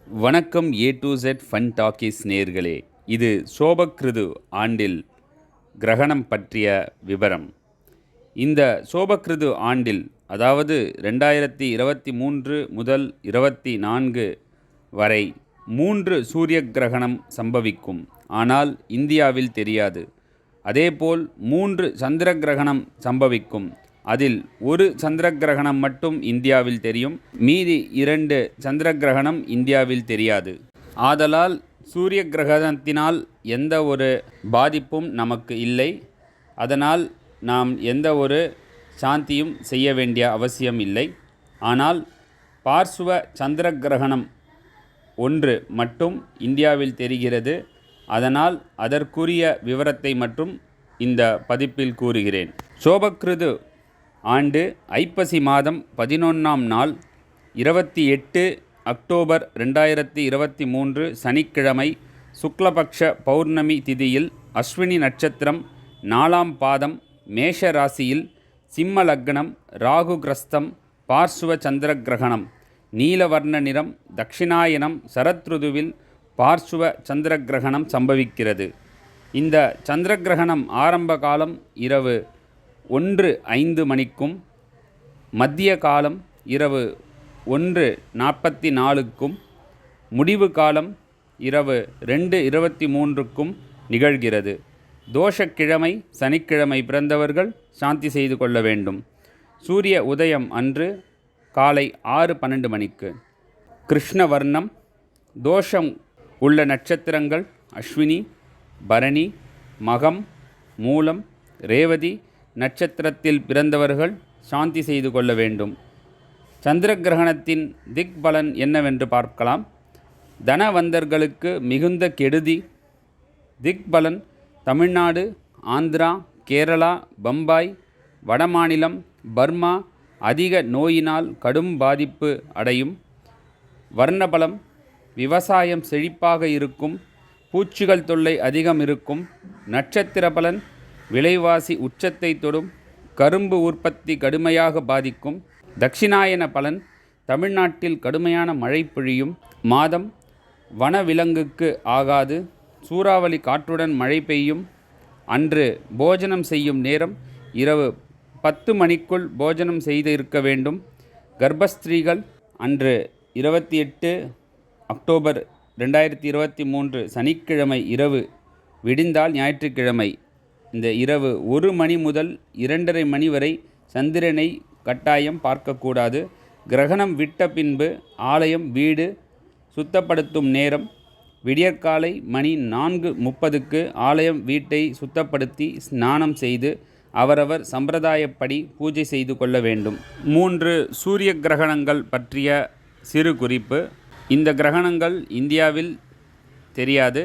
வணக்கம். A to Z fun talkies நேயர்களே, இது சோபக்கிருது ஆண்டில் கிரகணம் பற்றிய விவரம். இந்த சோபக்கிருது ஆண்டில், அதாவது 2023 முதல் 24 வரை 3 சூரிய கிரகணம் சம்பவிக்கும். ஆனால் இந்தியாவில் தெரியாது. அதேபோல் 3 சந்திர கிரகணம் சம்பவிக்கும். அதில் ஒரு சந்திர கிரகணம் மட்டும் இந்தியாவில் தெரியும். மீதி 2 சந்திர கிரகணம் இந்தியாவில் தெரியாது. ஆதலால் சூரிய கிரகணத்தினால் எந்த ஒரு பாதிப்பும் நமக்கு இல்லை. அதனால் நாம் எந்த ஒரு சாந்தியும் செய்ய வேண்டிய அவசியம் இல்லை. ஆனால் பார்சுவ சந்திர கிரகணம் 1 மட்டும் இந்தியாவில் தெரிகிறது. அதனால் அதற்குரிய விவரத்தை மட்டும் இந்த பதிப்பில் கூறுகிறேன். சோபக்கிருது ஆண்டு ஐப்பசி மாதம் 11ஆம் நாள் 28 அக்டோபர் 2023 சனிக்கிழமை சுக்லபக்ஷ பௌர்ணமி திதியில் அஸ்வினி நட்சத்திரம் 4ஆம் பாதம் மேஷ ராசியில் சிம்ம லக்னம் ராகு கிரஸ்தம் பார்சுவ சந்திர கிரகணம் நீலவர்ண நிறம் தட்சிணாயனம் சரத்ருதுவில் பார்சுவ சந்திர கிரகணம் சம்பவிக்கிறது. இந்த சந்திர கிரகணம் ஆரம்ப காலம் இரவு 1:05 மணிக்கும், மத்திய காலம் இரவு 1:44க்கும், முடிவு காலம் இரவு 2:23க்கும் நிகழ்கிறது. தோஷக்கிழமை சனிக்கிழமை பிறந்தவர்கள் சாந்தி செய்து கொள்ள வேண்டும். சூரிய உதயம் அன்று காலை 6:12 மணிக்கு. கிருஷ்ணவர்ணம். தோஷம் உள்ள நட்சத்திரங்கள் அஸ்வினி, பரணி, மகம், மூலம், ரேவதி நட்சத்திரத்தில் பிறந்தவர்கள் சாந்தி செய்து கொள்ள வேண்டும். சந்திர கிரகணத்தின் திக் பலன் என்னவென்று பார்க்கலாம். தனவந்தர்களுக்கு மிகுந்த கெடுதி. திக் பலன்: தமிழ்நாடு, ஆந்திரா, கேரளா, பம்பாய், வடமாநிலம், பர்மா அதிக நோயினால் கடும் பாதிப்பு அடையும். வர்ணபலம்: விவசாயம் செழிப்பாக இருக்கும். பூச்சிகள் தொல்லை அதிகம் இருக்கும். நட்சத்திர பலன்: விலைவாசி உச்சத்தை தொடும். கரும்பு உற்பத்தி கடுமையாக பாதிக்கும். தட்சிணாயன பலன்: தமிழ்நாட்டில் கடுமையான மழை பொழியும். மாதம்: வனவிலங்குக்கு ஆகாது. சூறாவளி காற்றுடன் மழை பெய்யும். அன்று போஜனம் செய்யும் நேரம் இரவு 10 மணிக்குள் போஜனம் செய்து இருக்க வேண்டும். கர்ப்பஸ்திரீகள் அன்று 28 அக்டோபர் 2023 சனிக்கிழமை இரவு விடிந்தால் ஞாயிற்றுக்கிழமை இந்த இரவு 1 மணி முதல் 2:30 மணி வரை சந்திரனை கட்டாயம் பார்க்கக்கூடாது. கிரகணம் விட்ட பின்பு ஆலயம், வீடு சுத்தப்படுத்தும் நேரம் விடியற்காலை மணி 4:30க்கு ஆலயம், வீட்டை சுத்தப்படுத்தி ஸ்நானம் செய்து அவரவர் சம்பிரதாயப்படி பூஜை செய்து கொள்ள வேண்டும். 3 சூரிய கிரகணங்கள் பற்றிய சிறு குறிப்பு. இந்த கிரகணங்கள் இந்தியாவில் தெரியாது.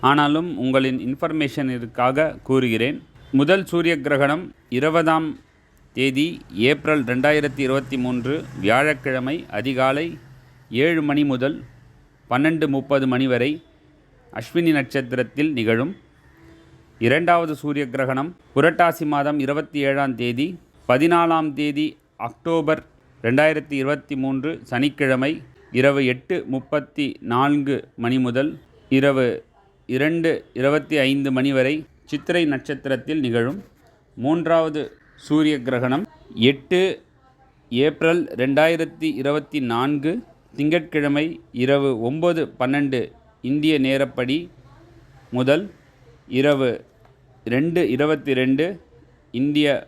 ஆனாலும் உங்களின் இன்ஃபர்மேஷனிற்காக கூறுகிறேன். முதல் சூரிய கிரகணம் 20ஆம் தேதி ஏப்ரல் 2023 வியாழக்கிழமை அதிகாலை 7 மணி முதல் 12:30 மணி வரை அஸ்வினி நட்சத்திரத்தில் நிகழும். இரண்டாவது சூரிய கிரகணம் புரட்டாசி மாதம் 27ஆம் தேதி 14ஆம் தேதி அக்டோபர் 2023 சனிக்கிழமை இரவு 8:34 மணி முதல் இரவு 2:25 மணி வரை சித்திரை நட்சத்திரத்தில் நிகழும். மூன்றாவது சூரிய கிரகணம் 8 ஏப்ரல் 2024 திங்கட்கிழமை இரவு 9:12 இந்திய நேரப்படி முதல் இரவு 2:22 இந்திய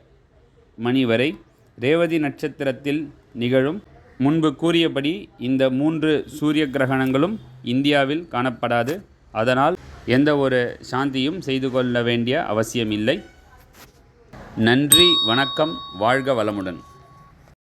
மணி வரை ரேவதி நட்சத்திரத்தில் நிகழும். முன்பு கூறியபடி இந்த 3 சூரிய கிரகணங்களும் இந்தியாவில் காணப்படாது. அதனால் எந்த ஒரு சாந்தியும் செய்து கொள்ள வேண்டிய அவசியம் இல்லை. நன்றி, வணக்கம், வாழ்க வளமுடன்.